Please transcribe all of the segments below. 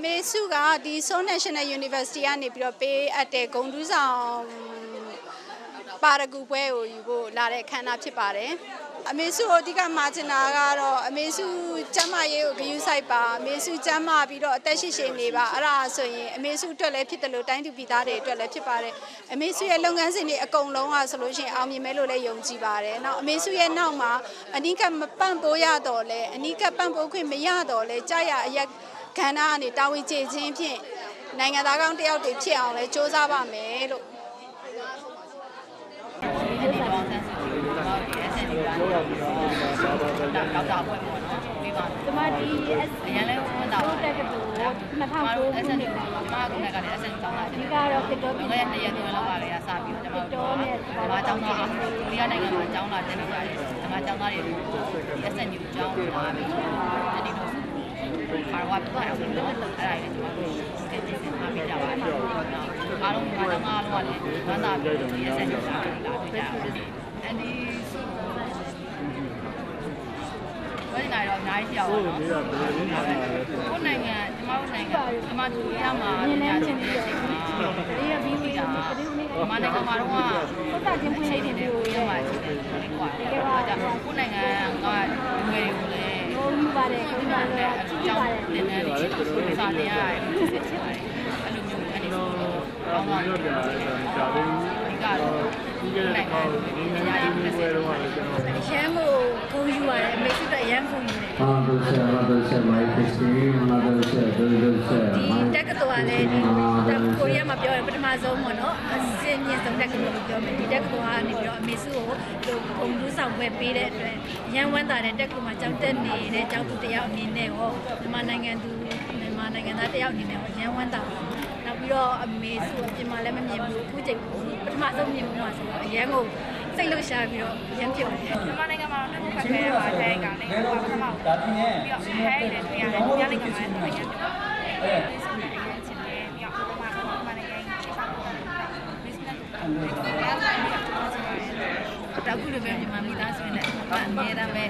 မေစုကဒီ Seoul National University ကနေပြီးတော့ပေးအပ်တဲ့ဂုဏ်ထူးဆောင်ပါရဂူပွဲကိုယူဖို့လာတဲ့ခန်းနာဖြစ်ပါတယ်အမေစုကိုအဓိကမှာချင်တာကတော့အမေစုကျမ်းမာရေးကိုဂရုစိုက်ပါအမေစုကျမ်းမာပြီးတော့အသက်ရှိရှိနေပါအဲ့ဒါဆိုရင်အမေစုအတွက်လည်းဖြစ်တယ်လို့တိုင်းသူပြည်သားတွေအတွက်လည်းဖြစ်ပါတယ်အမေစုရဲ့လုပ်ငန်းစဉ်တွေအကုန်လုံးဆိုလို့ရှိရင်အောင်မြင်မယ်လို့လည်းယုံကြည်ပါတယ်နောက်အမေစုရဲ့နောက်မှာအနိကမပန့်ပိုးရတော့လဲအနိကပန့်ပိုးခွင့်မရတော့လဲကြာရအရက်ခန္ဓာကနေတာဝန်ကျေခြင်းဖြင့်နိုင်ငံသားကောင်းတယောက်တွေဖြစ်အောင်လဲစ조사ပါမယ်လို့ကျမဒီ အရင်လည်းဝန်တာပါတက်ကတူ2009ခုနှစ်မှာကလည်း SN ကျောင်းလာတယ်ဒီကတော့တစ်တော်ပြီလည်း2ရက်ကျော်လောက်ပါလေစပြီးကျမတို့ဘာကျောင်းသားကိုရီးယားနိုင်ငံမှာကျောင်းလာတက်နေပါတယ်ဒီမှာကျောင်းသားတွေ SN ကိုကျောင်းလာပြီးဒီလိုခါဝတ်သွားအောင်လို့အဲ့ဒါလေးကျမတို့တင်ပြထားပြကြပါတယ်အားလုံးဒီမှာကျောင်းသားလုံးကလည်းဝန်တာပြီး SN ကျောင်းလာပြကြပါတယ်အဲ့ဒီဘယ်နိုင်တော့အများကြီးပြောင်းတော့ကိုနိုင်ငံကျမတို့နိုင်ငံကျမတို့ရမှာညာချင်းတဲ့အချိန်မှာဒီရပြီးပြီးတာမနိုင်ငံမှာတော့သုတ္တချင်းဖွင့်နေတယ်ကိုရမှာရှိတယ်ကွာဒါကြောင့်ကိုနိုင်ငံကငွေတွေကိုလည်းယူပါတယ်ကိုနိုင်ငံလည်းအကြောင်းနည်းနည်းလေးစာတင်ရတယ်ဖြစ်ဖြစ်ပါတယ်အဲ့လိုမျိုးအဲ့ဒီတော့ကောင်းတော့ဒီကတော့ဒီနိုင်ငံအများကြီးဖြစ်စေတော့ရန်ကိုဂုဏ်ယူရတယ်အမေစုကရန်ဂုဏ်ယူတယ်မိုက်ခစ်စီမာဒိုဆက်ဒိုဒိုဆက်ဒီတက်ကတော်ကလည်းဒီကိုရီးယားမှာပြောရင်ပထမဆုံးပေါ့နော်အစင်းမြင့်ဆုံးတက်ကတော်လို့ပြောမယ်ဒီတက်ကတော်ကနေပြီးတော့အမေစုကိုဂုဏ်ထူးဆောင်ပွဲပေးတဲ့အတွက်ရန်ဝမ်းသာတဲ့တက်ကတော်မှာကြောက်တက်နေတဲ့ကြောက်သူတယောက်အနေနဲ့ဟောမြန်မာနိုင်ငံသားတယောက်အနေနဲ့ဟောရန်ဝမ်းသာပါနောက်ပြီးတော့အမေစုအပြင်မှာလည်းမမြင်ဘူးအခုချိန်ပထမဆုံးမြင်မှုမှာဆိုတော့အရန်ကိုစိတ်လှုပ်ရှားပြီးတော့ရမ်းပြုတ်တယ်မြန်မာနိုင်ငံမှာတော့ဖတ်ခဲ့ရပါတဲ့ကောင်လေးကပထမဆုံးပြီးတော့ဟဲတယ်တွေ့ရတယ်ဒီနိုင်ငံမှာလည်းတွေ့ရတယ်ဒီစနေရချင်းလေးပြီးတော့မြန်မာနိုင်ငံကြီးစားဖို့ business တော့ခုလိုပဲမြန်မာမိသားစုနဲ့အများအားပဲ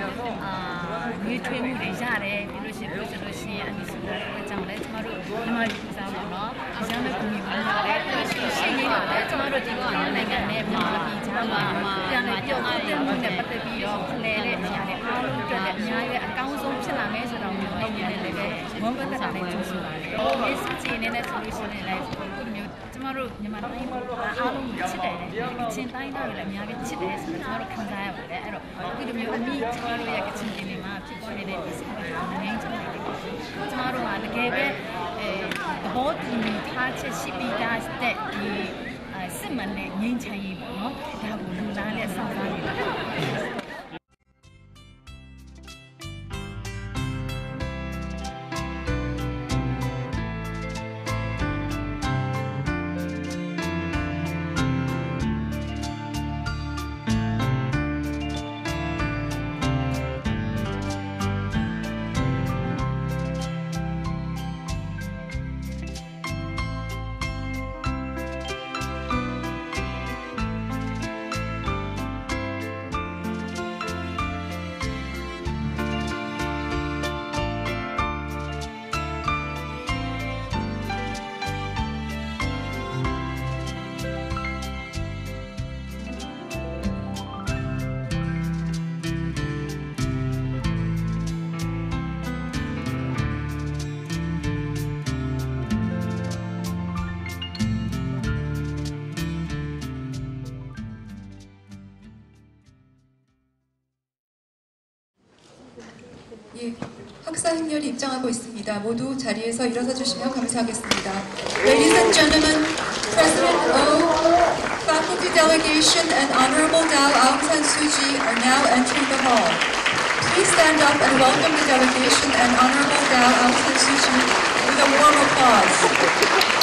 ငွေထွေးမှုတွေရတယ်ပြီးလို့ရှိရင်အနိစုအကြောင်းလဲကျမတို့မြန်မာပြည်စားပါတော့အကြောင်းနဲ့ကိုမြင်ပါတယ်ရှင်းရင်းပါတယ်ကျမတို့ဒီနိုင်ငံနဲ့မြန်မာပြည်ကြားမှာပြန်လဲပြောင်းတဲ့မှုနဲ့ပတ်သက်ပြီးတော့ဖလှယ်တဲ့အရာတွေအားလုံးအတွက်လည်းအများကြီးအကောင်းဆုံးဖြစ်လာမယ်ဆိုတော့မျိုးအနေနဲ့လည်းဝမ်းပတ်သက်တာလည်းကျိုးဆိုပါတယ်။ဒီစချင်နေတဲ့ဆိုလို့ရှိရင်လည်းခုလိုမျိုးကျမတို့မြန်မာတိုင်းမှာအားလုံးချစ်တယ်အချင်းတိုင်းသားတွေလည်းအများကြီးချစ်တယ်ဆိုတော့ကျမတို့ခံစားရပါတယ်အဲ့တော့ခုလိုမျိုးအမိကျမတို့ရဲ့ကချင်ပြည်နယ်မှာဖြစ်ပေါ်နေတဲ့ဒီစကားကိုနိုင်ငံခြားမှာကျမတို့ကတကယ်ပဲသဘောတူညီထားချက်ရှိပြီးသားတဲ့ဒီစစ်မှန်တဲ့ငြိမ်းချမ်းရေးပေါ့နော်ဒါကိုလူသားနဲ့စောင့်စားနေတာ학사 행렬이 입장하고 있습니다. 모두 자리에서 일어서 주시면 감사하겠습니다. Ladies and gentlemen, President O, faculty delegation, and Honorable Daw Suu are now entering the hall. Please stand up and welcome the delegation and Honorable Daw Suu with a warm applause.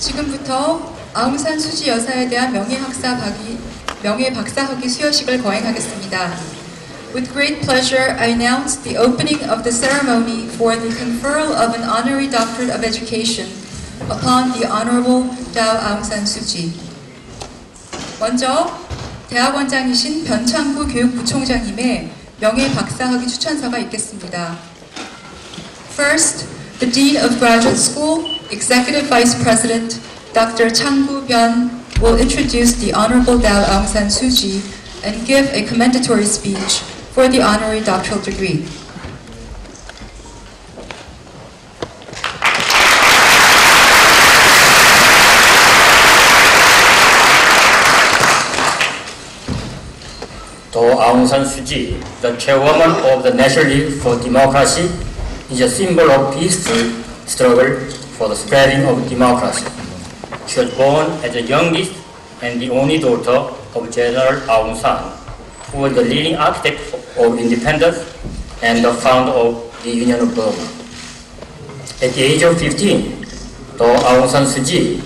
지금부터 아웅산 수지 여사에 대한 명예 박사학위 수여식을 거행하겠습니다. With great pleasure, I announce the opening of the ceremony for the conferral of an honorary doctorate of education upon the Honorable Daw Aung-san Suu Kyi. 먼저 대학원장이신 변창구 교육부총장님의 명예 박사학위 추천서가 있겠습니다. First, the Dean of Graduate School, Executive Vice President, Dr. Changgu Byun will introduce the Honorable Daw Aung-san Suu Kyi and give a commendatory speech for the honorary doctoral degree. Daw Aung San Suu Kyi, the chairwoman of the National League for Democracy, is a symbol of peaceful struggle for the spreading of democracy. She was born as the youngest and the only daughter of General Aung San, who was the leading architect of independence and the founder of the Union of Burma. At the age of 15, Daw Aung San Suu Kyi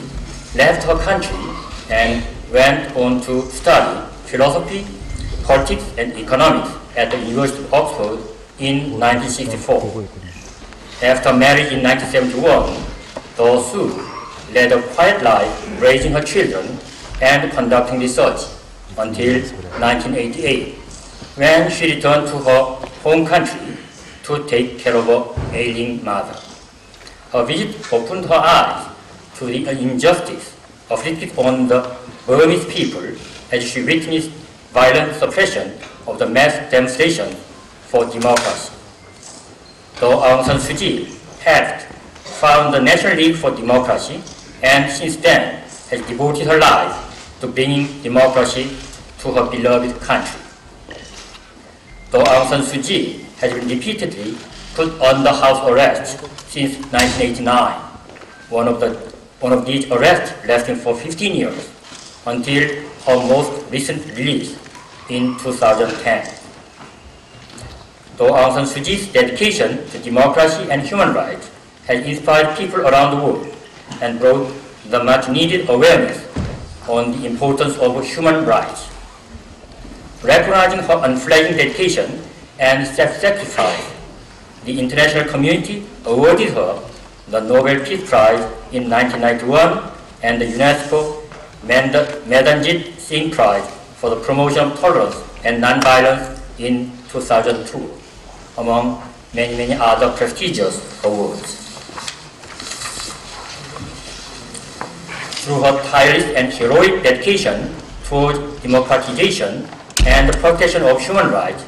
left her country and went on to study philosophy, politics and economics at the University of Oxford in 1964. After marriage in 1971, Daw Suu led a quiet life raising her children and conducting research until 1988, when she returned to her home country to take care of her ailing mother. Her visit opened her eyes to the injustice afflicted on the Burmese people as she witnessed violent suppression of the mass demonstrations for democracy. Daw Aung San Suu Kyi helped found the National League for Democracy and since then has devoted her life to bringing democracy to her beloved country. Daw Aung San Suu Kyi has been repeatedly put under house arrest since 1989, one of these arrests lasting for 15 years until her most recent release in 2010. Daw Aung San Suu Kyi's dedication to democracy and human rights has inspired people around the world and brought the much-needed awareness on the importance of human rights. Recognizing her unflagging dedication and self-sacrifice, the international community awarded her the Nobel Peace Prize in 1991 and the UNESCO Madanjit Singh Prize for the promotion of tolerance and non-violence in 2002, among many other prestigious awards. Through her tireless and heroic dedication towards democratization and the protection of human rights,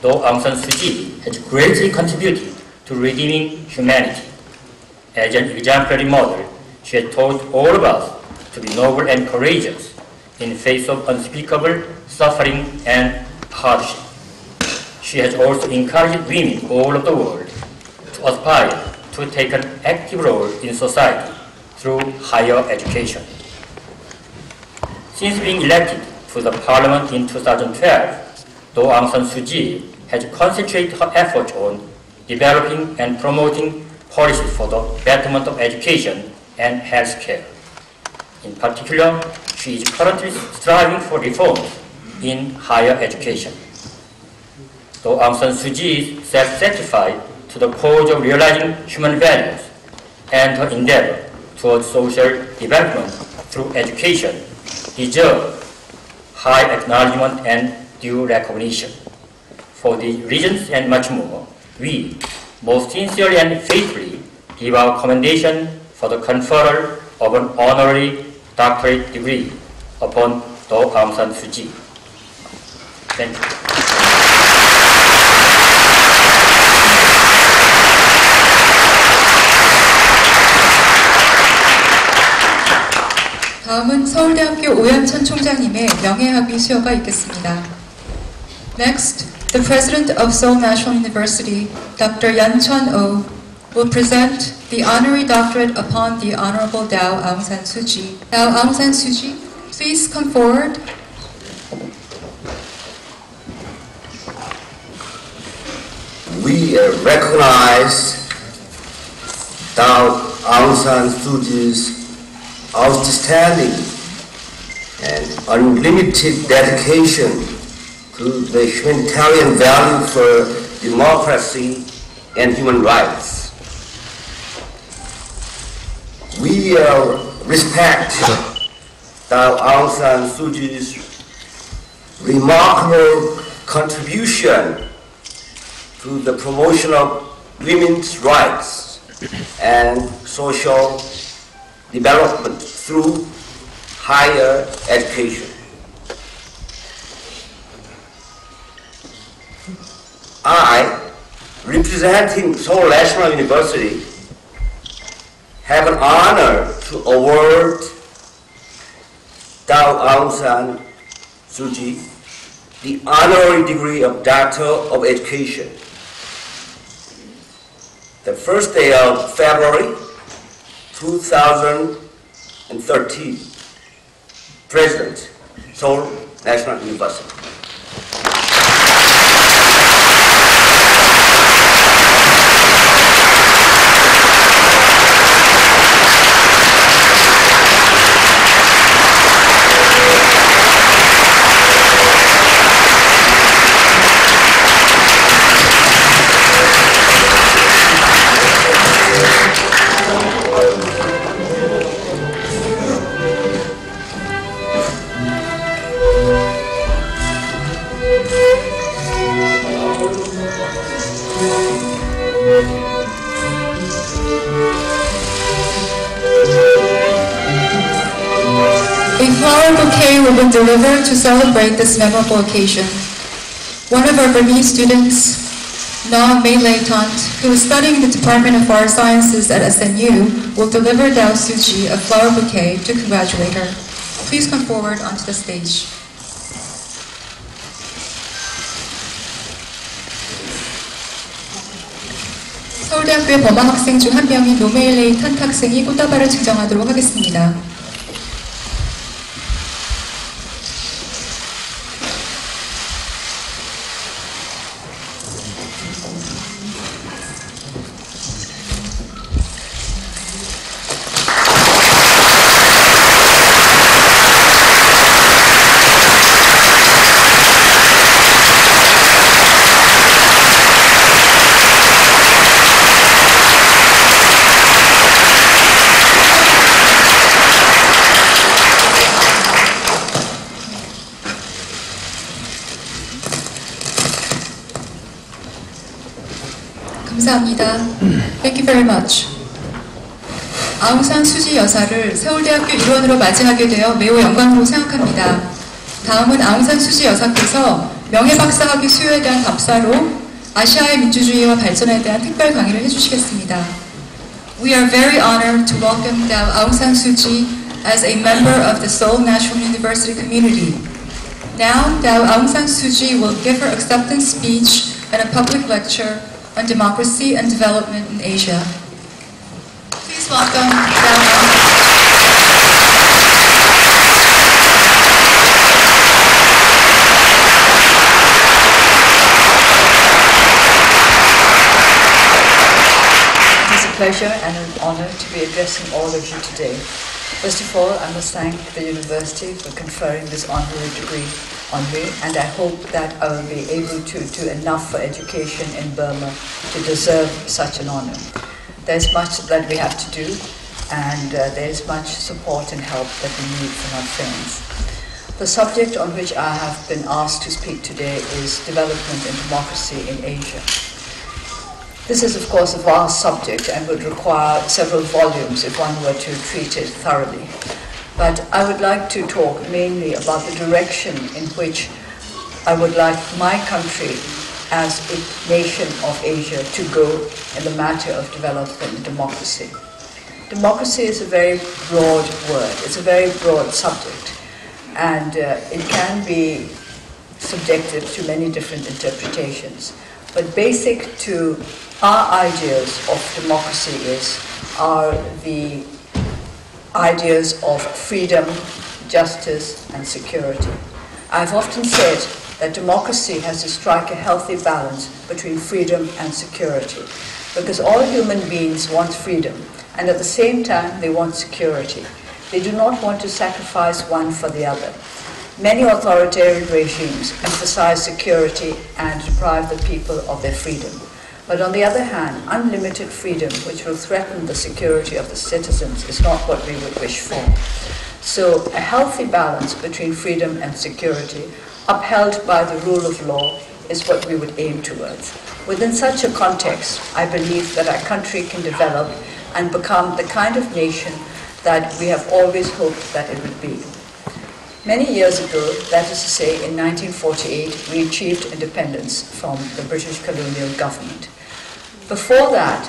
Daw Aung San Suu Kyi has greatly contributed to redeeming humanity. As an exemplary model, she has taught all of us to be noble and courageous in face of unspeakable suffering and hardship. She has also encouraged women all over the world to aspire to take an active role in society through higher education. Since being elected to the parliament in 2012, Daw Aung San Suu Kyi has concentrated her efforts on developing and promoting policies for the betterment of education and health care. In particular, she is currently striving for reforms in higher education. Daw Aung San Suu Kyi's self-sacrifice to the cause of realizing human values and her endeavor towards social development through education deserve high acknowledgement and due recognition. For these reasons and much more, we most sincerely and faithfully give our commendation for the conferral of an honorary doctorate degree upon Daw Aung San Suu Kyi. Thank you. 다음은 서울대학교 오연천 총장님의 명예학위 수여가 있겠습니다. Next, the President of Seoul National University, Dr. Yeoncheon Oh, will present the honorary doctorate upon the Honorable Daw Aung San Suu Kyi. Daw Aung San Suu Kyi, please come forward. We recognize Daw Aung San Suu Kyi's outstanding and unlimited dedication to the humanitarian value for democracy and human rights. We respect Daw Suu Kyi's remarkable contribution to the promotion of women's rights and social development through higher education. I, representing Seoul National University, have an honor to award Daw Suu Kyi the honorary degree of Doctor of Education. The first day of February 2013, President, Seoul National University. A flower bouquet will be delivered to celebrate this memorable occasion. One of our Burmese students, Na May Tant, who is studying the Department of Art Sciences at SNU, will deliver Daw Suu Kyi a flower bouquet to congratulate her. Please come forward onto the stage. 서울대학교의 범아 학생 중 한 명인 노메일레이 탄 학생이 꽃다발을 증정하도록 하겠습니다. 감사합니다. Thank you very much. 아웅산 수지 여사를 서울대학교 일원으로 맞이하게 되어 매우 영광으로 생각합니다. 다음은 아웅산 수지 여사께서 명예박사학위 수요에 대한 답사로 아시아의 민주주의와 발전에 대한 특별 강의를 해주시겠습니다. We are very honored to welcome Daw Aung San Suu Kyi as a member of the Seoul National University community. Now, Daw Aung San Suu Kyi will give her acceptance speech and a public lecture on democracy and development in Asia. Please welcome Daw Aung. It is a pleasure and an honor to be addressing all of you today. First of all, I must thank the university for conferring this honorary degree on me, and I hope that I will be able to do enough for education in Burma to deserve such an honor. There's much that we have to do, and there's much support and help that we need from our friends. The subject on which I have been asked to speak today is development and democracy in Asia. This is, of course, a vast subject and would require several volumes if one were to treat it thoroughly. But I would like to talk mainly about the direction in which I would like my country as a nation of Asia to go in the matter of development and democracy. Democracy is a very broad word. It's a very broad subject. And it can be subjective to many different interpretations. But basic to our ideas of democracy are the ideas of freedom, justice, and security. I've often said that democracy has to strike a healthy balance between freedom and security, because all human beings want freedom, and at the same time they want security. They do not want to sacrifice one for the other. Many authoritarian regimes emphasize security and deprive the people of their freedom. But on the other hand, unlimited freedom, which will threaten the security of the citizens, is not what we would wish for. So a healthy balance between freedom and security, upheld by the rule of law, is what we would aim towards. Within such a context, I believe that our country can develop and become the kind of nation that we have always hoped that it would be. Many years ago, that is to say in 1948, we achieved independence from the British colonial government. Before that,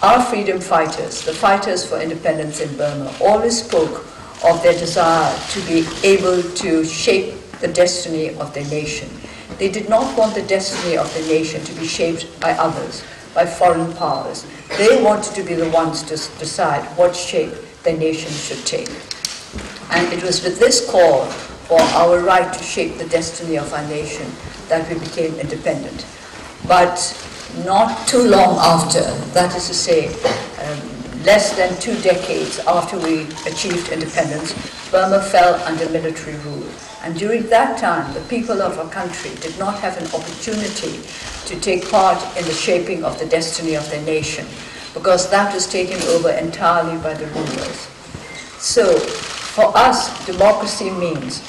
our freedom fighters, the fighters for independence in Burma, always spoke of their desire to be able to shape the destiny of their nation. They did not want the destiny of the nation to be shaped by others, by foreign powers. They wanted to be the ones to decide what shape their nation should take. And it was with this call for our right to shape the destiny of our nation that we became independent. But not too long after, that is to say, less than 2 decades after we achieved independence, Burma fell under military rule. And during that time, the people of our country did not have an opportunity to take part in the shaping of the destiny of their nation, because that was taken over entirely by the rulers. So, for us, democracy means,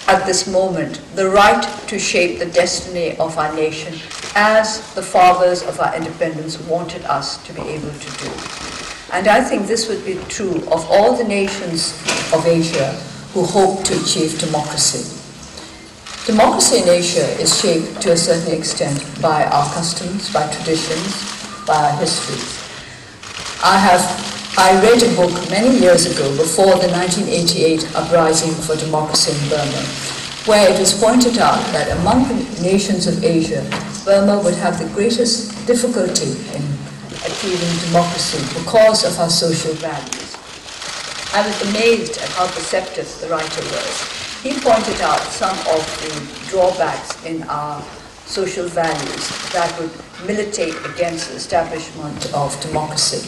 at this moment, the right to shape the destiny of our nation as the fathers of our independence wanted us to be able to do. And I think this would be true of all the nations of Asia who hope to achieve democracy. Democracy in Asia is shaped to a certain extent by our customs, by traditions, by our history. I read a book many years ago, before the 1988 uprising for democracy in Burma, where it was pointed out that among the nations of Asia, Burma would have the greatest difficulty in achieving democracy because of our social values. I was amazed at how perceptive the writer was. He pointed out some of the drawbacks in our social values that would militate against the establishment of democracy.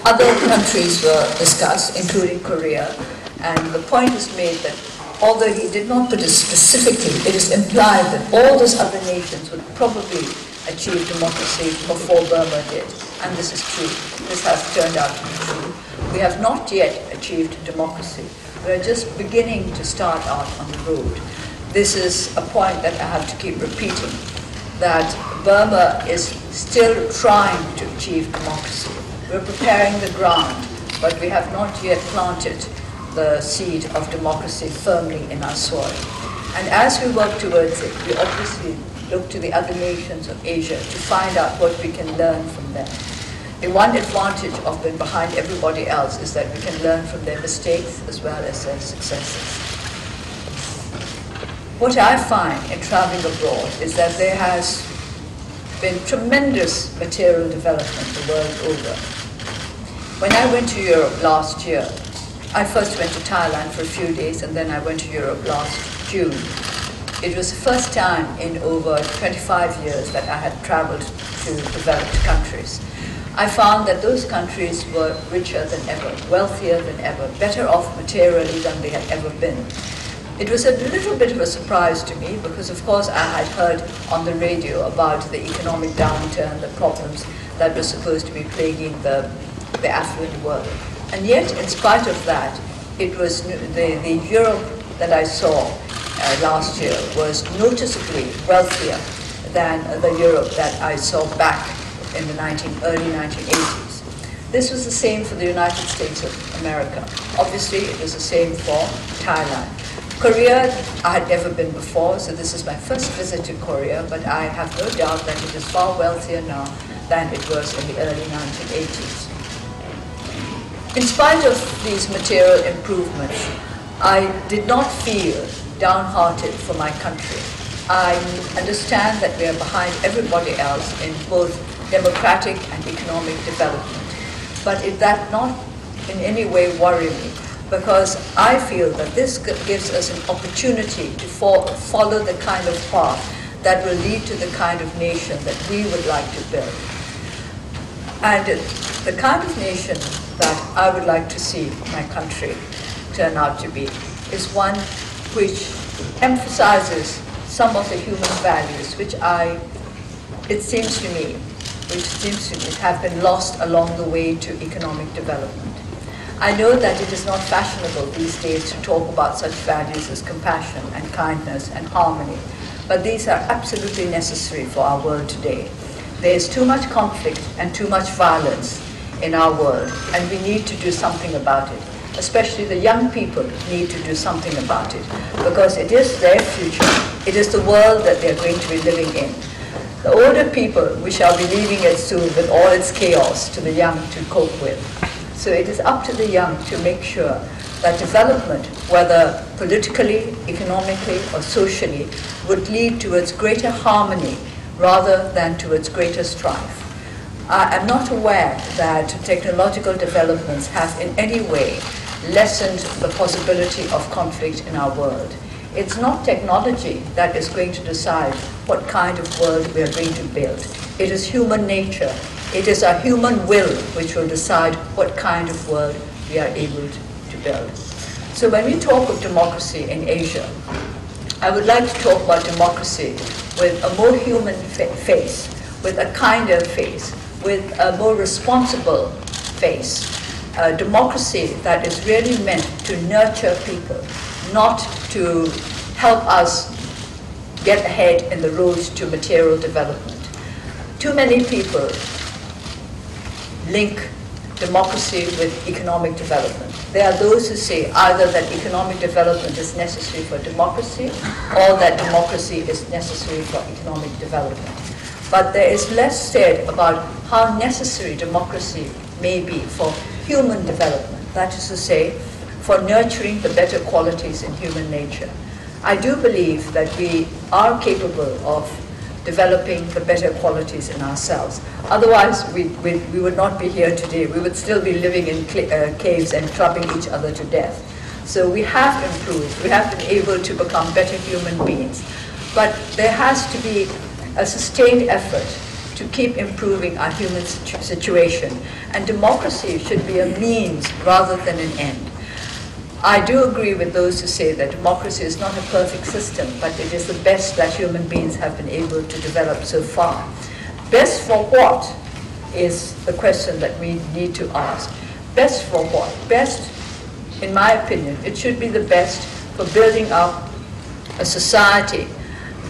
Other countries were discussed, including Korea, and the point was made that although he did not put it specifically, it is implied that all those other nations would probably achieve democracy before Burma did. And this is true. This has turned out to be true. We have not yet achieved democracy. We are just beginning to start out on the road. This is a point that I have to keep repeating, that Burma is still trying to achieve democracy. We're preparing the ground, but we have not yet planted the seed of democracy firmly in our soil. And as we work towards it, we obviously look to the other nations of Asia to find out what we can learn from them. The one advantage of being behind everybody else is that we can learn from their mistakes as well as their successes. What I find in traveling abroad is that there has been tremendous material development the world over. When I went to Europe last year, I first went to Thailand for a few days and then I went to Europe last June. It was the first time in over 25 years that I had traveled to developed countries. I found that those countries were richer than ever, wealthier than ever, better off materially than they had ever been. It was a little bit of a surprise to me because, of course, I had heard on the radio about the economic downturn, the problems that were supposed to be plaguing the affluent world. And yet, in spite of that, it was the Europe that I saw last year was noticeably wealthier than the Europe that I saw back in the early 1980s. This was the same for the United States of America. Obviously, it was the same for Thailand. Korea, I had never been before, so this is my first visit to Korea, but I have no doubt that it is far wealthier now than it was in the early 1980s. In spite of these material improvements, I did not feel downhearted for my country. I understand that we are behind everybody else in both democratic and economic development, but it that not in any way worry me, because I feel that this gives us an opportunity to follow the kind of path that will lead to the kind of nation that we would like to build. And the kind of nation that I would like to see my country turn out to be is one which emphasizes some of the human values it seems to me, have been lost along the way to economic development. I know that it is not fashionable these days to talk about such values as compassion and kindness and harmony, but these are absolutely necessary for our world today. There is too much conflict and too much violence in our world, and we need to do something about it. Especially the young people need to do something about it, because it is their future. It is the world that they're going to be living in. The older people, we shall be leaving it soon with all its chaos to the young to cope with. So it is up to the young to make sure that development, whether politically, economically, or socially, would lead towards greater harmony rather than towards greater strife. I am not aware that technological developments have in any way lessened the possibility of conflict in our world. It's not technology that is going to decide what kind of world we are going to build. It is human nature. It is our human will which will decide what kind of world we are able to build. So when we talk of democracy in Asia, I would like to talk about democracy with a more human face, with a kinder face, with a more responsible face. A democracy that is really meant to nurture people, not to help us get ahead in the road to material development. Too many people link democracy with economic development. There are those who say either that economic development is necessary for democracy or that democracy is necessary for economic development. But there is less said about how necessary democracy may be for human development, that is to say, for nurturing the better qualities in human nature. I do believe that we are capable of developing the better qualities in ourselves. Otherwise, we would not be here today. We would still be living in caves and clubbing each other to death. So we have improved. We have been able to become better human beings. But there has to be a sustained effort to keep improving our human situation. And democracy should be a means rather than an end. I do agree with those who say that democracy is not a perfect system, but it is the best that human beings have been able to develop so far. Best for what is the question that we need to ask. Best for what? Best, in my opinion, it should be the best for building up a society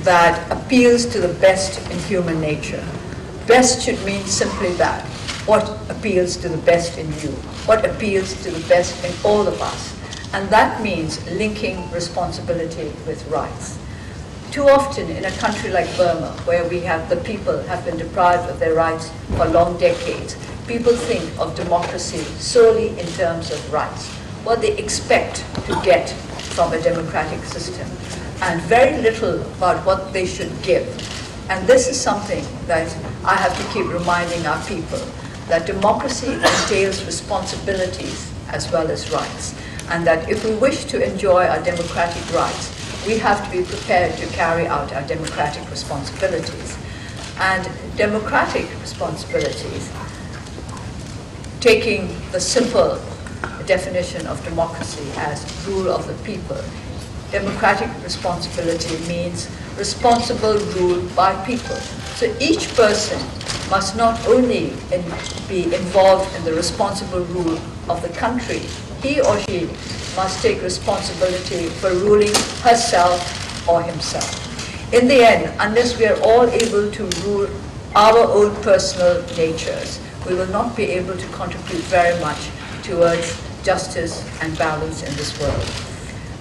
that appeals to the best in human nature. Best should mean simply that. What appeals to the best in you? What appeals to the best in all of us? And that means linking responsibility with rights. Too often in a country like Burma, where the people have been deprived of their rights for long decades, people think of democracy solely in terms of rights, what they expect to get from a democratic system, and very little about what they should give. And this is something that I have to keep reminding our people, that democracy entails responsibilities as well as rights. And that if we wish to enjoy our democratic rights, we have to be prepared to carry out our democratic responsibilities. And democratic responsibilities, taking the simple definition of democracy as rule of the people, democratic responsibility means responsible rule by people. So each person must not only be involved in the responsible rule of the country, he or she must take responsibility for ruling herself or himself. In the end, unless we are all able to rule our own personal natures, we will not be able to contribute very much towards justice and balance in this world.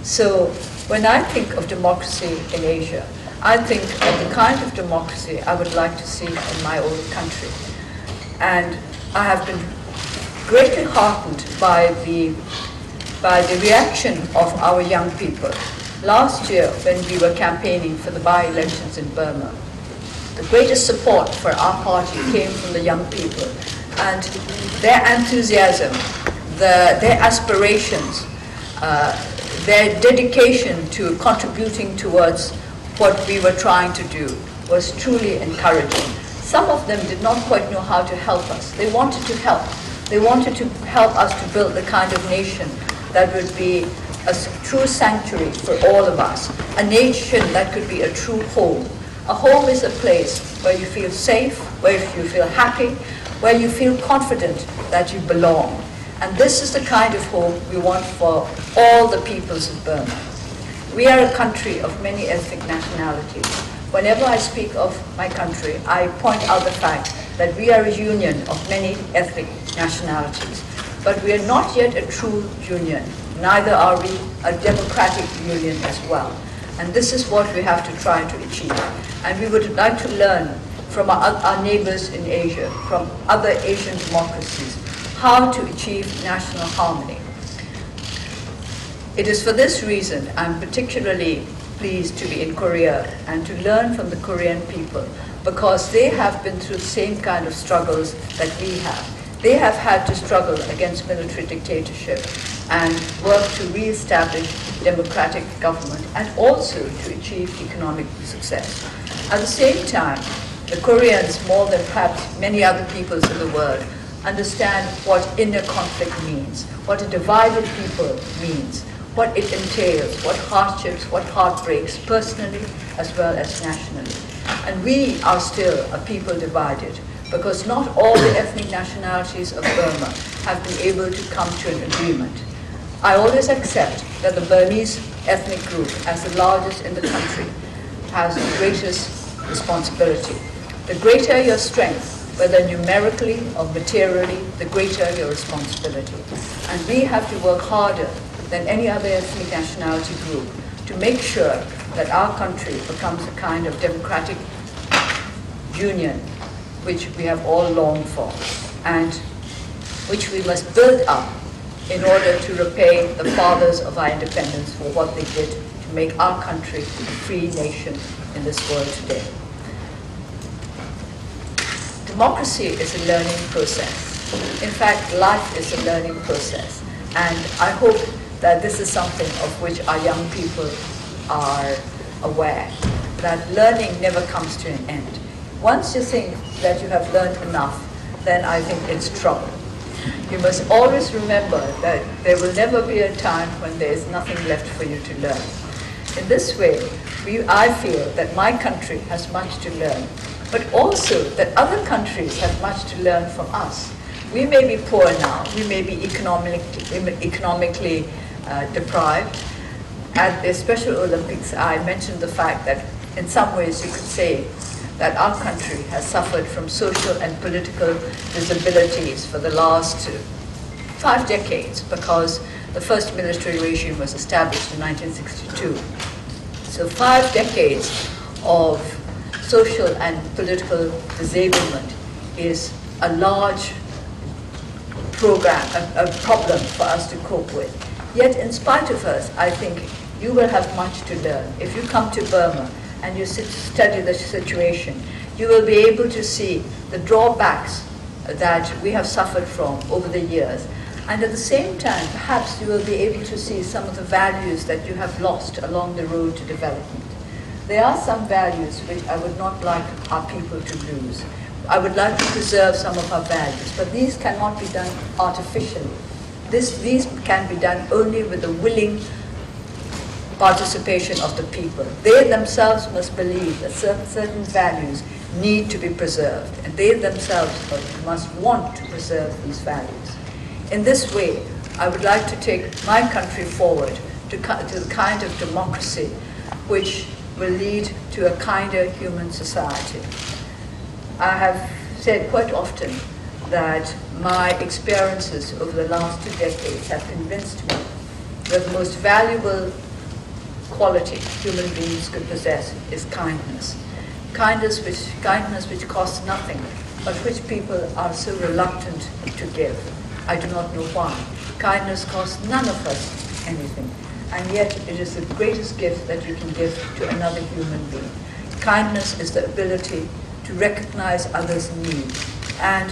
So when I think of democracy in Asia, I think of the kind of democracy I would like to see in my own country. And I have been greatly heartened by the reaction of our young people. Last year, when we were campaigning for the by-elections in Burma, the greatest support for our party came from the young people. And their enthusiasm, their aspirations, their dedication to contributing towards what we were trying to do was truly encouraging. some of them did not quite know how to help us. They wanted to help. They wanted to help us to build the kind of nation that would be a true sanctuary for all of us, a nation that could be a true home. A home is a place where you feel safe, where you feel happy, where you feel confident that you belong. And this is the kind of home we want for all the peoples of Burma. We are a country of many ethnic nationalities. Whenever I speak of my country, I point out the fact that we are a union of many ethnic nationalities. But we are not yet a true union. Neither are we a democratic union as well. And this is what we have to try to achieve. And we would like to learn from our neighbors in Asia, from other Asian democracies, how to achieve national harmony. It is for this reason I'm particularly pleased to be in Korea and to learn from the Korean people, because they have been through the same kind of struggles that we have. They have had to struggle against military dictatorship and work to re-establish democratic government and also to achieve economic success. At the same time, the Koreans, more than perhaps many other peoples in the world, understand what inner conflict means, what a divided people means, what it entails, what hardships, what heartbreaks, personally as well as nationally. And we are still a people divided, because not all the ethnic nationalities of Burma have been able to come to an agreement. I always accept that the Burmese ethnic group, as the largest in the country, has the greatest responsibility. The greater your strength, whether numerically or materially, the greater your responsibility. And we have to work harder than any other ethnic nationality group to make sure that our country becomes a kind of democratic union which we have all longed for, and which we must build up in order to repay the fathers of our independence for what they did to make our country a free nation in this world today. Democracy is a learning process. In fact, life is a learning process. And I hope that this is something of which our young people are aware, that learning never comes to an end. Once you think that you have learned enough, then I think it's trouble. You must always remember that there will never be a time when there is nothing left for you to learn. In this way, I feel that my country has much to learn, but also that other countries have much to learn from us. We may be poor now, we may be economically deprived. At the Special Olympics, I mentioned the fact that in some ways you could say that our country has suffered from social and political disabilities for the last 5 decades, because the first military regime was established in 1962. So 5 decades of social and political disablement is a large program, a problem for us to cope with. Yet in spite of us, I think you will have much to learn. If you come to Burma and you study the situation, you will be able to see the drawbacks that we have suffered from over the years. And at the same time, perhaps you will be able to see some of the values that you have lost along the road to development. There are some values which I would not like our people to lose. I would like to preserve some of our values, but these cannot be done artificially. These can be done only with the willing participation of the people. They themselves must believe that certain values need to be preserved, and they themselves must want to preserve these values. In this way, I would like to take my country forward to the kind of democracy which will lead to a kinder human society. I have said quite often that my experiences over the last 2 decades have convinced me that the most valuable quality human beings could possess is kindness. Kindness which costs nothing, but which people are so reluctant to give. I do not know why. Kindness costs none of us anything, and yet it is the greatest gift that you can give to another human being. Kindness is the ability to recognize others' needs and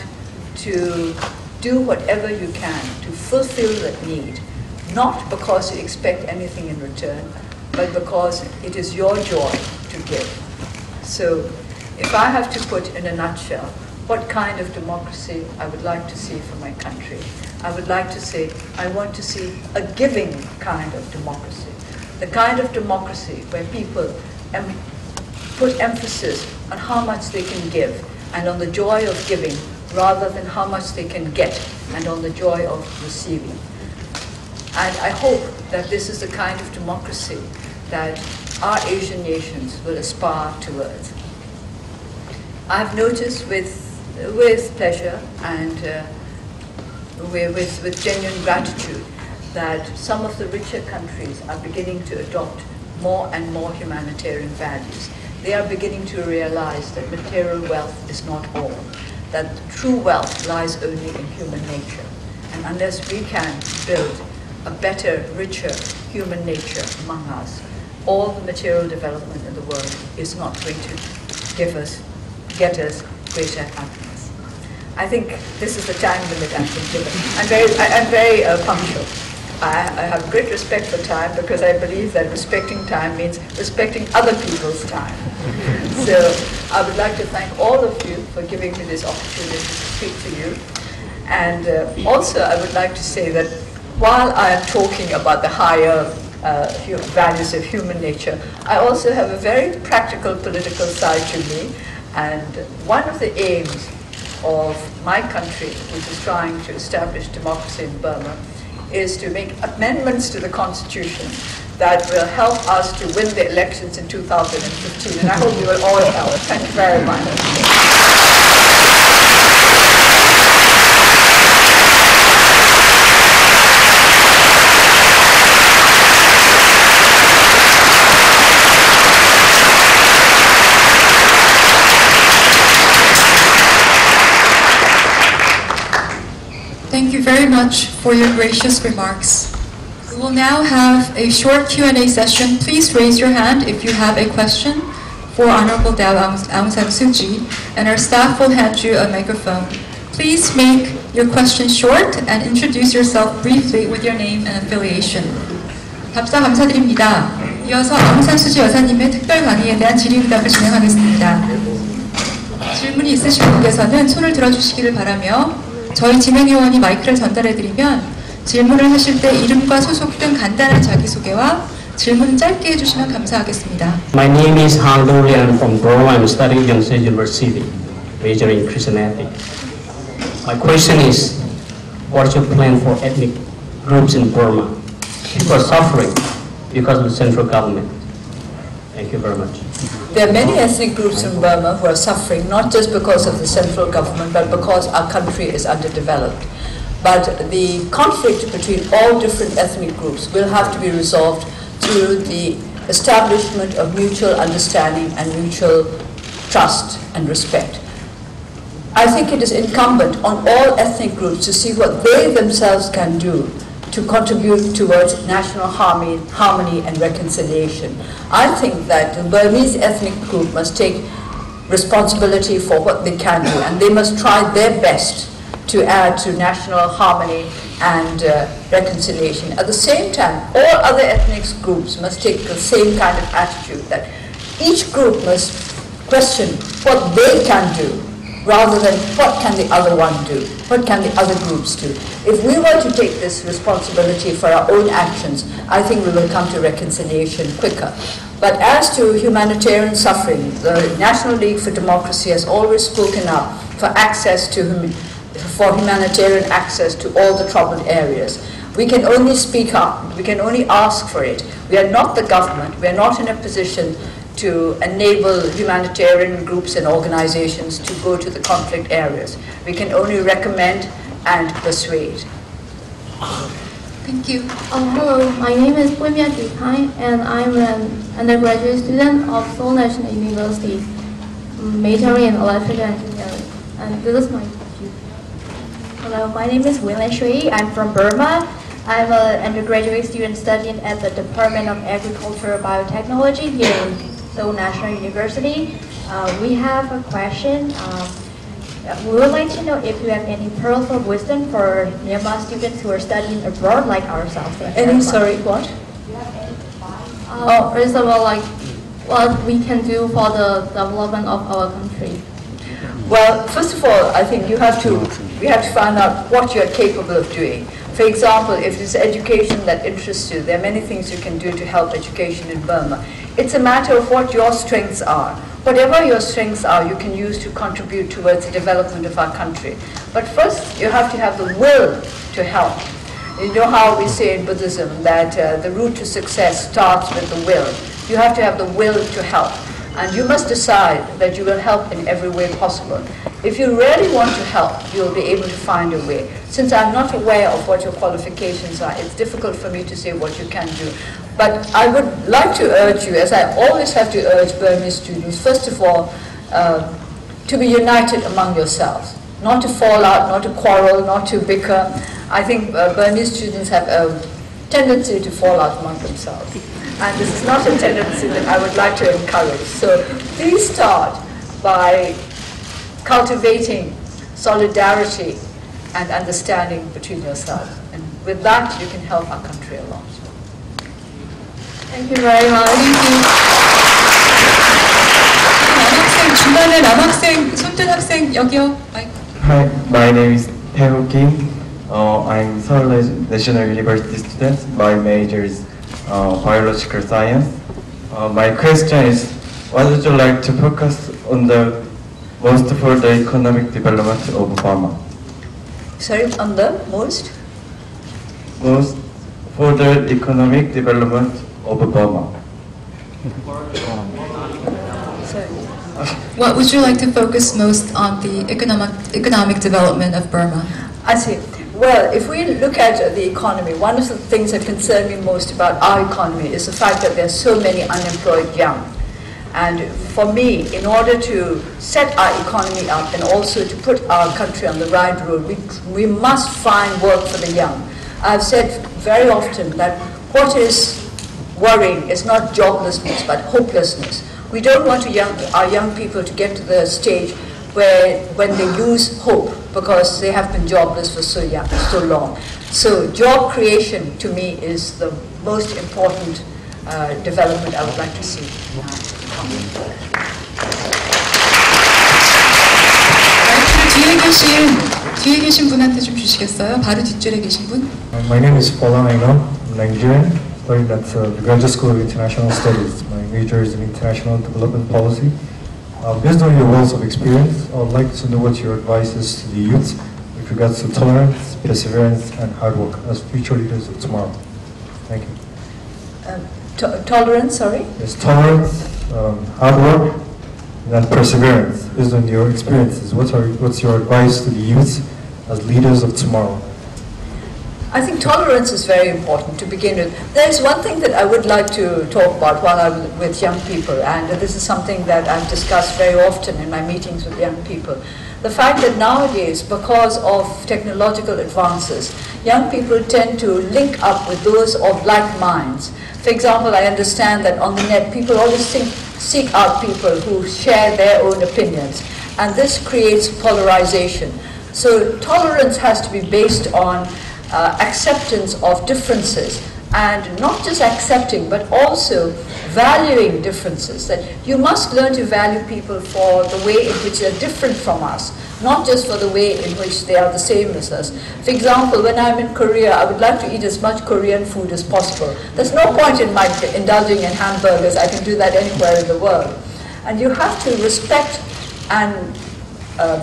to do whatever you can to fulfill that need, not because you expect anything in return, but because it is your joy to give. So if I have to put in a nutshell what kind of democracy I would like to see for my country, I would like to say I want to see a giving kind of democracy. The kind of democracy where people put emphasis on how much they can give and on the joy of giving rather than how much they can get and on the joy of receiving. And I hope that this is the kind of democracy that our Asian nations will aspire towards. I've noticed with pleasure and with genuine gratitude that some of the richer countries are beginning to adopt more and more humanitarian values. They are beginning to realize that material wealth is not all, that true wealth lies only in human nature. And unless we can build a better, richer human nature among us, all the material development in the world is not going to get us greater happiness. I think this is the time limit I've been given. I'm very punctual. I have great respect for time because I believe that respecting time means respecting other people's time. So I would like to thank all of you for giving me this opportunity to speak to you. And also I would like to say that while I am talking about the higher values of human nature, I also have a very practical political side to me. And one of the aims of my country, which is trying to establish democracy in Burma, is to make amendments to the constitution that will help us to win the elections in 2015. And I hope you will all help. Thank you very much. Thank you very much for your gracious remarks. We will now have a short Q&A session. Please raise your hand if you have a question for Honorable Daw Suu, and our staff will hand you a microphone. Please make your question short and introduce yourself briefly with your name and affiliation. 답사 감사드립니다. 이어서 아웅산수지 여사님의 특별 강의에 대한 질의응답을 진행하겠습니다. 질문이 있으신 분께서는 손을 들어주시기를 바라며 저희 진행요원이 마이크를 전달해드리면 질문을 하실 때 이름과 소속 등 간단한 자기소개와 질문은 짧게 해주시면 감사하겠습니다. My name is Han Dorian from Burma. I'm studying at Seoul University, majoring in Christianity. My question is, what's your plan for ethnic groups in Burma? People are suffering because of the central government. Thank you very much. There are many ethnic groups in Burma who are suffering, not just because of the central government, but because our country is underdeveloped. But the conflict between all different ethnic groups will have to be resolved through the establishment of mutual understanding and mutual trust and respect. I think it is incumbent on all ethnic groups to see what they themselves can do to contribute towards national harmony and reconciliation. I think that the Burmese ethnic group must take responsibility for what they can do, and they must try their best to add to national harmony and reconciliation. At the same time, all other ethnic groups must take the same kind of attitude, that each group must question what they can do rather than what can the other one do, what can the other groups do. If we were to take this responsibility for our own actions, I think we will come to reconciliation quicker. But as to humanitarian suffering, the National League for Democracy has always spoken up for for humanitarian access to all the troubled areas. We can only speak up, we can only ask for it. We are not the government, we are not in a position to enable humanitarian groups and organizations to go to the conflict areas. We can only recommend and persuade. Thank you. Hello, my name is Wimia Dukai, and I'm an undergraduate student of Seoul National University, majoring in electrical engineering. And this is my question. Hello, my name is Winlan Shui. I'm from Burma. I'm an undergraduate student studying at the Department of Agriculture and Biotechnology here in Seoul National University. We have a question. We would like to know if you have any pearls of wisdom for Myanmar students who are studying abroad like ourselves. Sorry, what? First of all, like, what we can do for the development of our country? Well, first of all, I think we have to find out what you're capable of doing. For example, if it's education that interests you, there are many things you can do to help education in Burma. It's a matter of what your strengths are. Whatever your strengths are, you can use to contribute towards the development of our country. But first, you have to have the will to help. You know how we say in Buddhism that the route to success starts with the will. You have to have the will to help. And you must decide that you will help in every way possible. If you really want to help, you'll be able to find a way. Since I'm not aware of what your qualifications are, it's difficult for me to say what you can do. But I would like to urge you, as I always have to urge Burmese students, first of all, to be united among yourselves. Not to fall out, not to quarrel, not to bicker. I think Burmese students have a tendency to fall out among themselves. And this is not a tendency that I would like to encourage. So please start by cultivating solidarity and understanding between yourselves. And with that, you can help our country a lot. Thank you very much. 남학생 중간에 남학생 손든 학생 여기요. Hi, my name is Tae-ho Kim. I'm Seoul National University student. My major is biological science. My question is, what would you like to focus on the most for the economic development of Burma? Sorry, on the most? Most for the economic development of Burma. What would you like to focus most on the economic development of Burma? I see. Well, if we look at the economy, one of the things that concern me most about our economy is the fact that there are so many unemployed young. And for me, in order to set our economy up and also to put our country on the right road, we must find work for the young. I've said very often that what is worrying is not joblessness, but hopelessness. We don't want our young people to get to the stage when they lose hope because they have been jobless for so long. So job creation to me is the most important development I would like to see. 뒤에 계신 분한테 좀 주시겠어요? 바로 뒷줄에 계신 분. My name is Paula Aino. I'm Nigerian, studying at the Graduate School of International Studies. My major is in International Development Policy. Based on your wealth of experience, I would like to know what your advice is to the youth with regards to tolerance, perseverance, and hard work as future leaders of tomorrow. Thank you. Tolerance, sorry? Yes, tolerance, hard work, and perseverance. Based on your experiences, what's your advice to the youth as leaders of tomorrow? I think tolerance is very important to begin with. There is one thing that I would like to talk about while I'm with young people, and this is something that I've discussed very often in my meetings with young people. The fact that nowadays, because of technological advances, young people tend to link up with those of like minds. For example, I understand that on the net, people always seek out people who share their own opinions, and this creates polarization. So tolerance has to be based on acceptance of differences, and not just accepting but also valuing differences. That you must learn to value people for the way in which they're different from us, not just for the way in which they are the same as us. For example, when I'm in Korea, I would like to eat as much Korean food as possible. There's no point in my indulging in hamburgers. I can do that anywhere in the world. And you have to respect and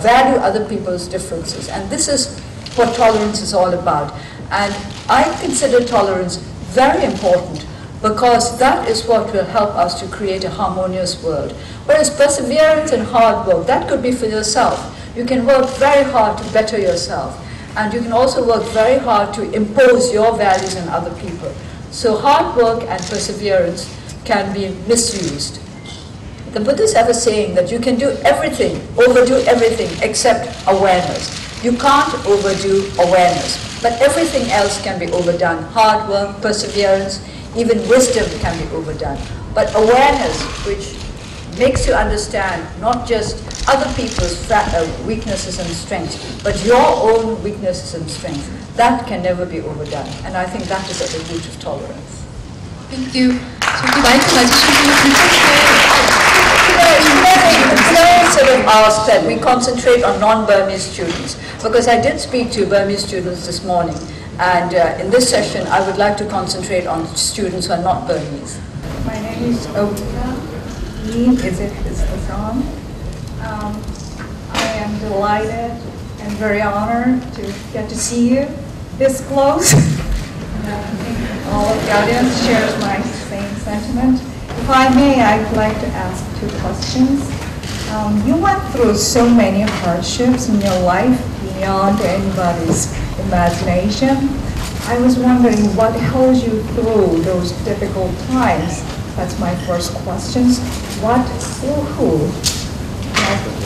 value other people's differences, and this is what tolerance is all about. And I consider tolerance very important because that is what will help us to create a harmonious world. Whereas perseverance and hard work, that could be for yourself. You can work very hard to better yourself, and you can also work very hard to impose your values on other people. So hard work and perseverance can be misused. The Buddhists have a saying that you can do everything, overdo everything except awareness. You can't overdo awareness, but everything else can be overdone. Hard work, perseverance, even wisdom can be overdone. But awareness, which makes you understand not just other people's weaknesses and strengths, but your own weaknesses and strengths, that can never be overdone. And I think that is at the root of tolerance. Thank you. 저기 마이크 맞으시면 Today sort of asked that we concentrate on non-Burmese students, because I did speak to Burmese students this morning, and in this session I would like to concentrate on students who are not Burmese. My name is Okta. Is it on? I am delighted and very honored to get to see you this close. All of the audience shares my same sentiment. If I may, I'd like to ask 2 questions. You went through so many hardships in your life beyond anybody's imagination. I was wondering what held you through those difficult times. That's my first question. What or who?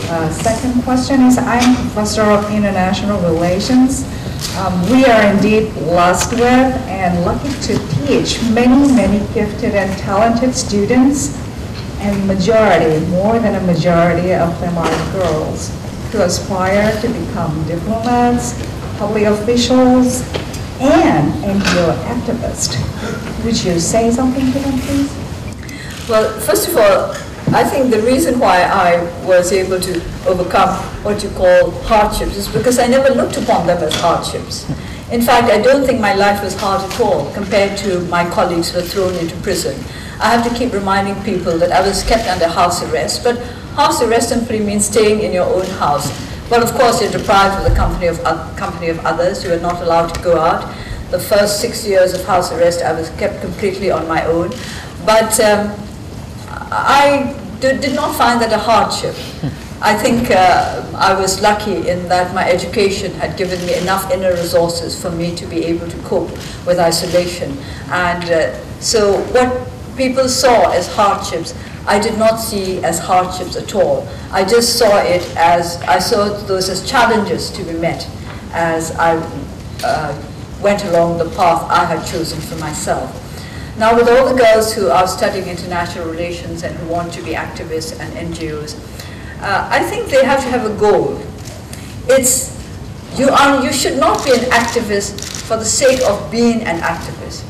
My second question is, I'm Professor of International Relations. We are indeed blessed with and lucky to teach many gifted and talented students, and more than a majority of them are girls, who aspire to become diplomats, public officials, and NGO activists. Would you say something to them, please? Well, first of all, I think the reason why I was able to overcome what you call hardships is because I never looked upon them as hardships. In fact, I don't think my life was hard at all compared to my colleagues who were thrown into prison. I have to keep reminding people that I was kept under house arrest, but house arrest simply means staying in your own house. Well, of course, you're deprived of the company of others. You are not allowed to go out. The first 6 years of house arrest, I was kept completely on my own. But I did not find that a hardship. I think I was lucky in that my education had given me enough inner resources for me to be able to cope with isolation. And so what people saw as hardships, I did not see as hardships at all. I just saw I saw those as challenges to be met as I went along the path I had chosen for myself. Now, with all the girls who are studying international relations and who want to be activists and NGOs, I think they have to have a goal. You should not be an activist for the sake of being an activist.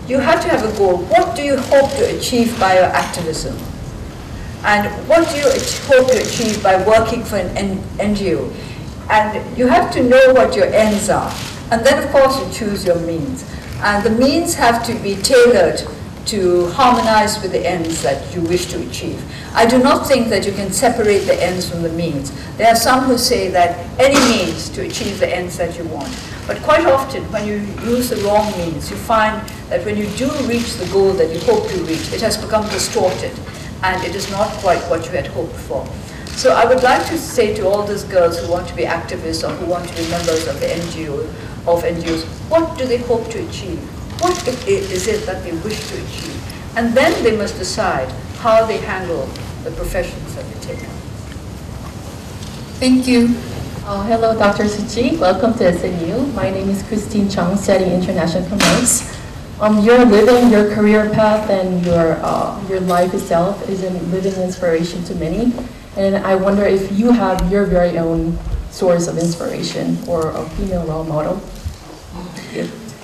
You have to have a goal. What do you hope to achieve by your activism? And what do you hope to achieve by working for an NGO? And you have to know what your ends are. And then, of course, you choose your means. And the means have to be tailored to harmonize with the ends that you wish to achieve. I do not think that you can separate the ends from the means. There are some who say that any means to achieve the ends that you want. But quite often, when you use the wrong means, you find that when you do reach the goal that you hope to reach, it has become distorted, and it is not quite what you had hoped for. So I would like to say to all those girls who want to be activists or who want to be members of the NGOs, what do they hope to achieve? What is it that they wish to achieve? And then they must decide how they handle the professions that they take up. Thank you. Hello, Dr. Suu. Welcome to SNU. My name is Christine Chung, studying international commerce. You're living your career path, and your life itself is a living inspiration to many. And I wonder if you have your very own source of inspiration or a female role model.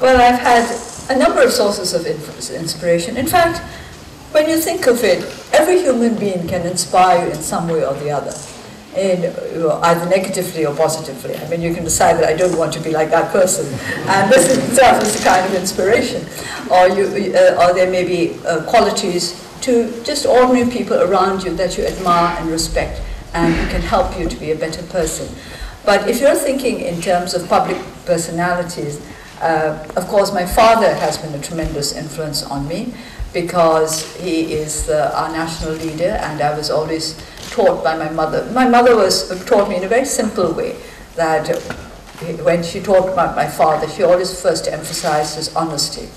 Well, I've had a number of sources of inspiration. In fact, when you think of it, every human being can inspire you in some way or the other, either negatively or positively. I mean, you can decide that I don't want to be like that person, and this in itself is a kind of inspiration. Or there may be qualities to just ordinary people around you that you admire and respect, and who can help you to be a better person. But if you're thinking in terms of public personalities, of course, my father has been a tremendous influence on me, because he is our national leader, and I was always taught by my mother. My mother taught me in a very simple way that when she talked about my father, she always first emphasized his honesty.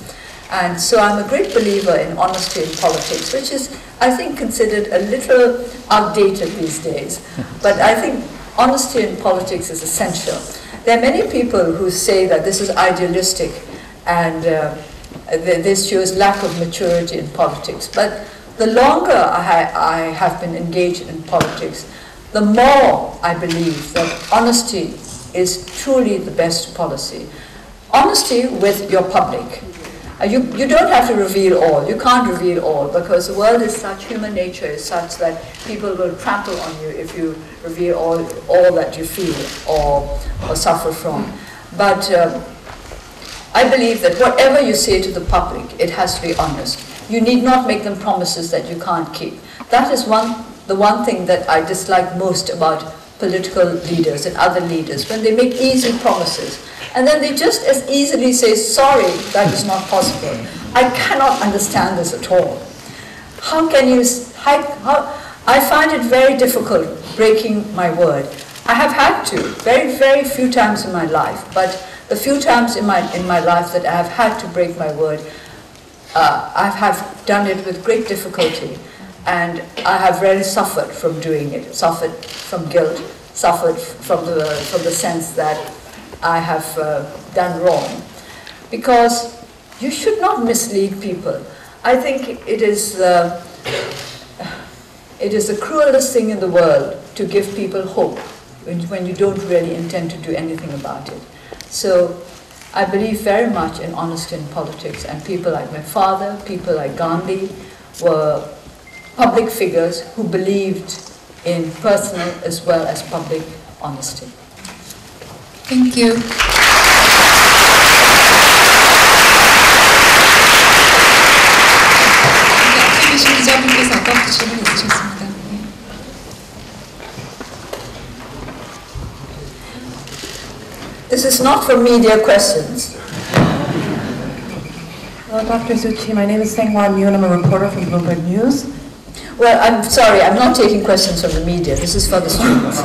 And so I'm a great believer in honesty in politics, which is, I think, considered a little outdated these days. But I think honesty in politics is essential. There are many people who say that this is idealistic and this shows lack of maturity in politics. But the longer I have been engaged in politics, the more I believe that honesty is truly the best policy. Honesty with your public. You don't have to reveal all. You can't reveal all because the world is such, human nature is such that people will trample on you if you reveal all that you feel or suffer from. But I believe that whatever you say to the public, it has to be honest. You need not make them promises that you can't keep. That is the one thing that I dislike most about political leaders and other leaders, when they make easy promises. And then they just as easily say, sorry, that is not possible. I cannot understand this at all. How can you, I find it very difficult breaking my word. I have had to, very, very few times in my life, but the few times in my life that I have had to break my word, I have done it with great difficulty. And I have really suffered from doing it, suffered from guilt, suffered from the sense that I have done wrong. Because you should not mislead people. I think it is the cruelest thing in the world to give people hope when you don't really intend to do anything about it. So I believe very much in honesty in politics, and people like my father, people like Gandhi were public figures who believed in personal as well as public honesty. Thank you. 앞에 계신 기자분께서 아까부터 질문 있으셨습니다. This is not for media questions. Hello, Dr. Suu, my name is Sang-Wan Yoon. I'm a reporter from Bloomberg News. Well, I'm sorry, I'm not taking questions from the media. This is for the students.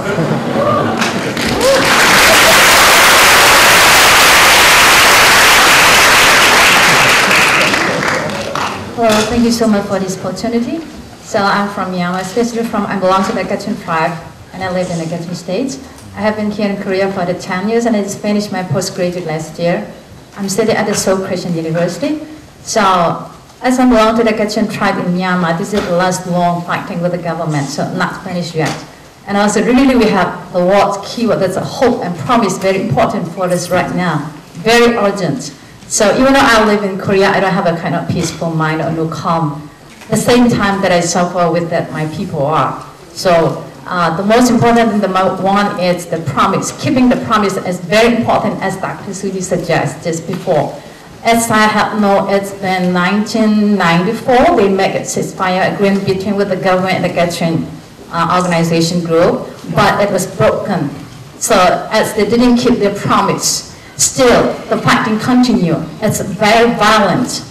Well, thank you so much for this opportunity. So I'm from Myanmar, especially I belong to the Kachin tribe, and I live in the Kachin state. I have been here in Korea for 10 years, and I just finished my postgraduate last year. I'm studying at the Seoul Christian University. So as I belong to the Kachin tribe in Myanmar, this is the last long fighting with the government, so not finished yet. And also really we have the word keyword, that's a hope and promise, very important for us right now, very urgent. So even though I live in Korea, I don't have a kind of peaceful mind or no calm. At the same time that I suffer with that my people are. So the most important thing, the one is the promise. Keeping the promise is very important, as Dr. Suu suggested just before. As I have known, it's been 1994, they make a ceasefire agreement between with the government and the Kachin organization group, but it was broken. So as they didn't keep their promise, still the fighting continue. It's very violent.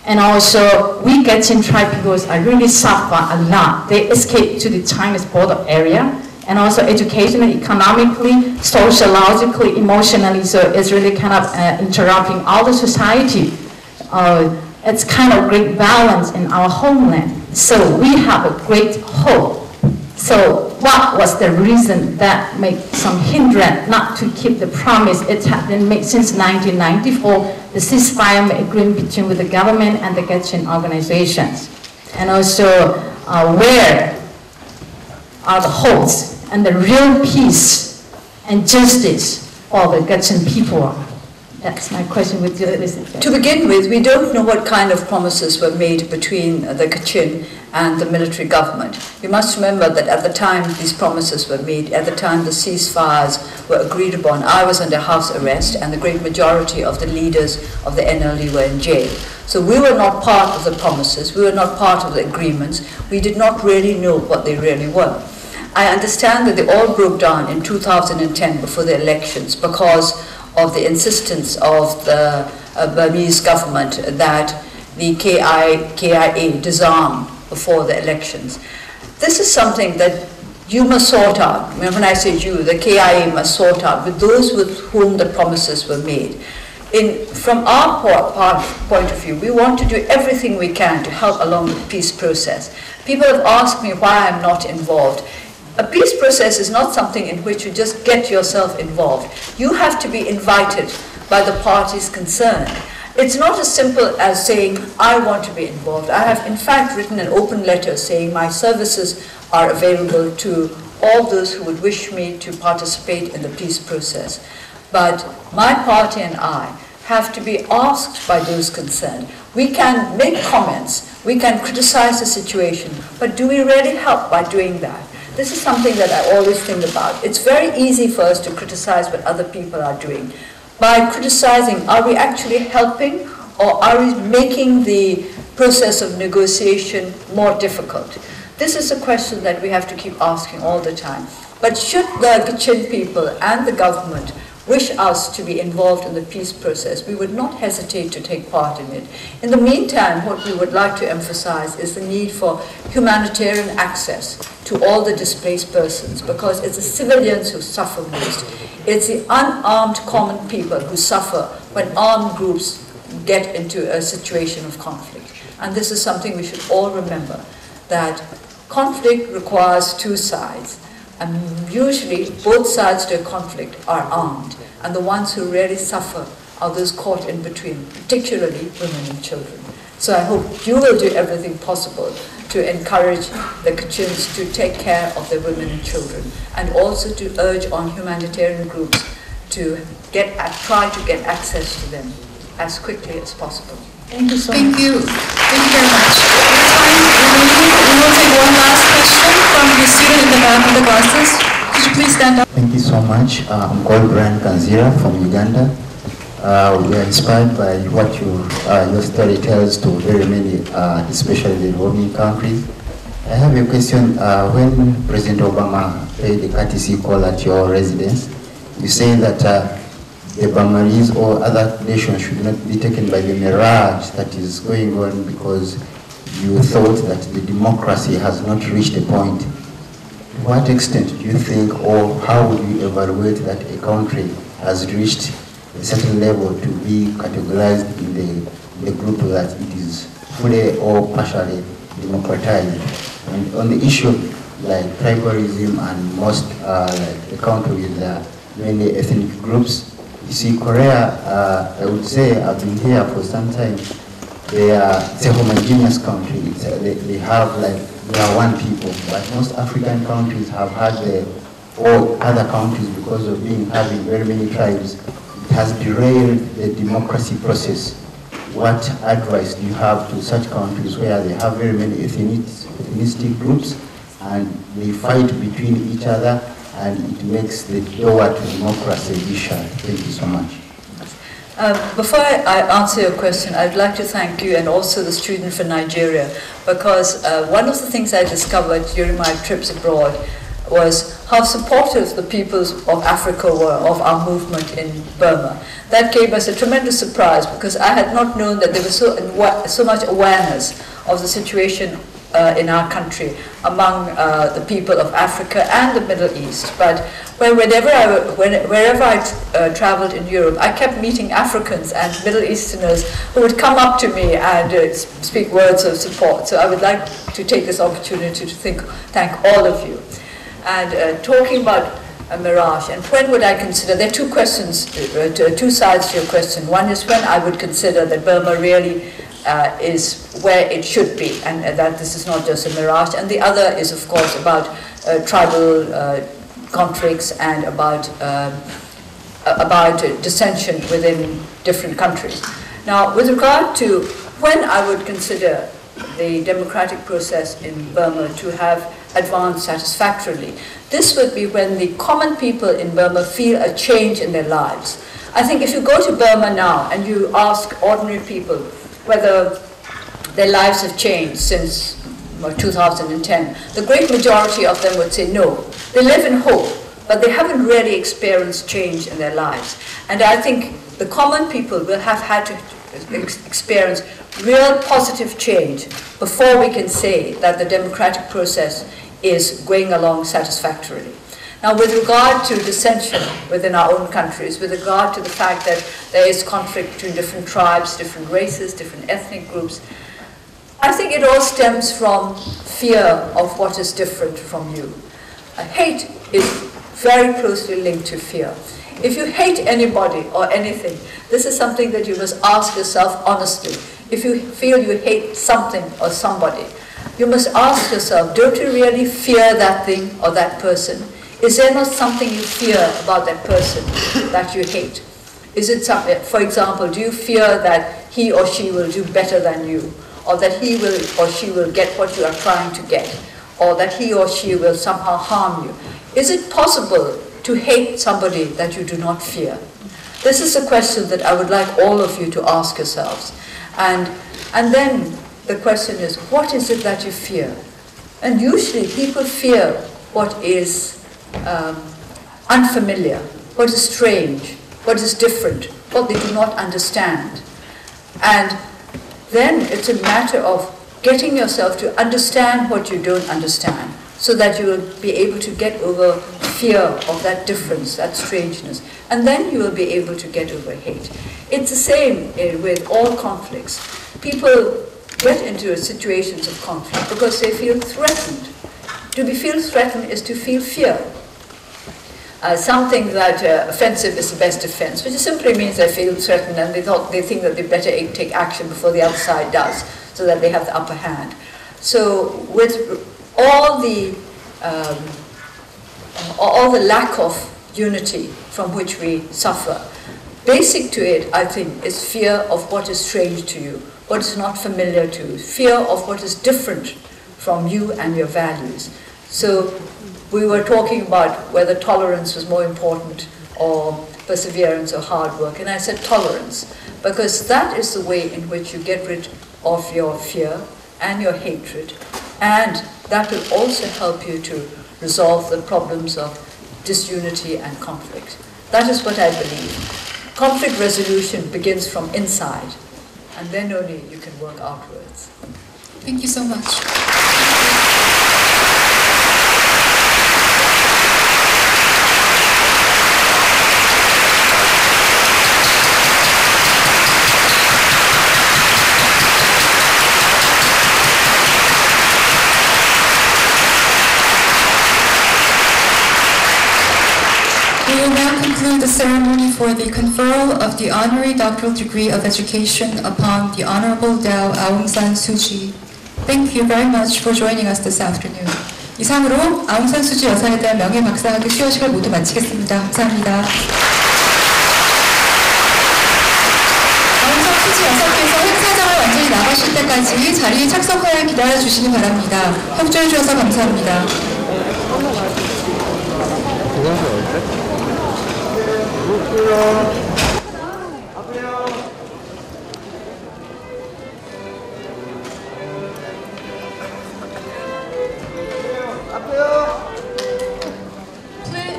And also, we Kachin tribe peoples are really suffer a lot. They escape to the Chinese border area, and also educationally, economically, sociologically, emotionally, so it's really kind of interrupting all the society. It's kind of great balance in our homeland. So we have a great hope. So what was the reason that made some hindrance not to keep the promise? It had been made since 1994, the ceasefire agreement between with the government and the Kachin organizations. And also where are the hopes and the real peace and justice for the Kachin people? That's my question with you. To begin with, we don't know what kind of promises were made between the Kachin and the military government. You must remember that at the time these promises were made, at the time the ceasefires were agreed upon, I was under house arrest and the great majority of the leaders of the NLD were in jail. So we were not part of the promises, we were not part of the agreements, we did not really know what they really were. I understand that they all broke down in 2010 before the elections because of the insistence of the Burmese government that the KIA disarm before the elections. This is something that you must sort out. When I say you, the KIA must sort out with those with whom the promises were made. From our point of view, we want to do everything we can to help along the peace process. People have asked me why I'm not involved. A peace process is not something in which you just get yourself involved. You have to be invited by the parties concerned. It's not as simple as saying, I want to be involved. I have in fact written an open letter saying my services are available to all those who would wish me to participate in the peace process. But my party and I have to be asked by those concerned. We can make comments, we can criticize the situation, but do we really help by doing that? This is something that I always think about. It's very easy for us to criticize what other people are doing. By criticizing, are we actually helping, or are we making the process of negotiation more difficult? This is a question that we have to keep asking all the time. But should the Kachin people and the government wish us to be involved in the peace process, we would not hesitate to take part in it. In the meantime, what we would like to emphasize is the need for humanitarian access to all the displaced persons, because it's the civilians who suffer most. It's the unarmed common people who suffer when armed groups get into a situation of conflict. And this is something we should all remember, that conflict requires two sides. And usually, both sides to a conflict are armed. And the ones who really suffer are those caught in between, particularly women and children. So I hope you will do everything possible to encourage the Kachins to take care of their women and children, and also to urge on humanitarian groups to try to get access to them as quickly as possible. Thank you so much. Thank you very much. We will take one last question from the student in the back of the classes. Could you please stand up? Thank you so much. I'm called Brian Kanzira from Uganda. We are inspired by what your story tells to very many, especially the developing countries. I have a question. When President Obama paid the courtesy call at your residence, you say that the Burmese or other nations should not be taken by the mirage that is going on, because you thought that the democracy has not reached a point. To what extent do you think, or how would you evaluate that a country has reached a certain level to be categorized in the group that it is fully or partially democratized? And on the issue of like tribalism and most like a country with many ethnic groups, you see, Korea, I would say, I've been here for some time. It's a homogeneous country. They have they are one people. But most African countries have had or other countries, because of having very many tribes, it has derailed the democracy process. What advice do you have to such countries where they have very many ethnicity groups and they fight between each other, and it makes the door to democracy shut? Thank you so much. Before I answer your question, I'd like to thank you and also the student from Nigeria, because one of the things I discovered during my trips abroad was how supportive the peoples of Africa were of our movement in Burma. That gave us a tremendous surprise, because I had not known that there was so much awareness of the situation in our country among the people of Africa and the Middle East. But wherever I traveled in Europe, I kept meeting Africans and Middle Easterners who would come up to me and speak words of support. So I would like to take this opportunity to thank all of you. And talking about a mirage, and when would I consider, there are two questions, two sides to your question. One is when I would consider that Burma really is where it should be, and that this is not just a mirage. And the other is, of course, about tribal conflicts and about dissension within different countries. Now, with regard to when I would consider the democratic process in Burma to have advanced satisfactorily, this would be when the common people in Burma feel a change in their lives. I think if you go to Burma now and you ask ordinary people whether their lives have changed since 2010, the great majority of them would say no. They live in hope, but they haven't really experienced change in their lives. And I think the common people will have had to experience real positive change before we can say that the democratic process is going along satisfactorily. Now, with regard to dissension within our own countries, with regard to the fact that there is conflict between different tribes, different races, different ethnic groups, I think it all stems from fear of what is different from you. Hate is very closely linked to fear. If you hate anybody or anything, this is something that you must ask yourself honestly. If you feel you hate something or somebody, you must ask yourself, don't you really fear that thing or that person? Is there not something you fear about that person that you hate? Is it for example, do you fear that he or she will do better than you, or that he will or she will get what you are trying to get, or that he or she will somehow harm you? Is it possible to hate somebody that you do not fear? This is a question that I would like all of you to ask yourselves. And then the question is, what is it that you fear? And usually people fear what is unfamiliar, what is strange, what is different, what they do not understand. And then it's a matter of getting yourself to understand what you don't understand, so that you will be able to get over fear of that difference, that strangeness. And then you will be able to get over hate. It's the same with all conflicts. People get into situations of conflict because they feel threatened. To feel threatened is to feel fear. Something that offensive is the best defense, which simply means they feel threatened and they think that they better take action before the other side does, so that they have the upper hand. So with all the lack of unity from which we suffer, basic to it, I think, is fear of what is strange to you, what is not familiar to you, fear of what is different from you and your values. So we were talking about whether tolerance was more important or perseverance or hard work, and I said tolerance, because that is the way in which you get rid of your fear and your hatred, and that will also help you to resolve the problems of disunity and conflict. That is what I believe. Conflict resolution begins from inside, and then only you can work outwards. Thank you so much. We will now conclude the ceremony for the conferral of the honorary doctoral degree of education upon the Honorable Daw Suu. Thank you very much for joining us this afternoon. 이상으로 아웅산 수지 여사에 대한 명예 박사학위 수여식을 모두 마치겠습니다. 감사합니다. 아웅산 수지 여사께서 행사장을 완전히 나가실 때까지 자리에 착석하여 기다려주시기 바랍니다. 협조해 주셔서 감사합니다.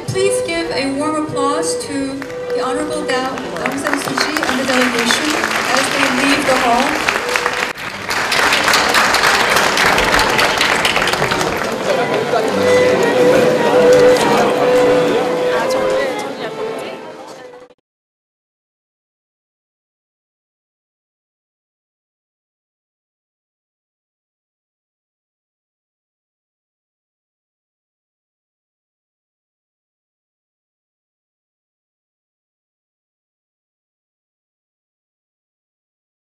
Please give a warm applause to the Honorable Daw Suu and the delegation as they leave the hall.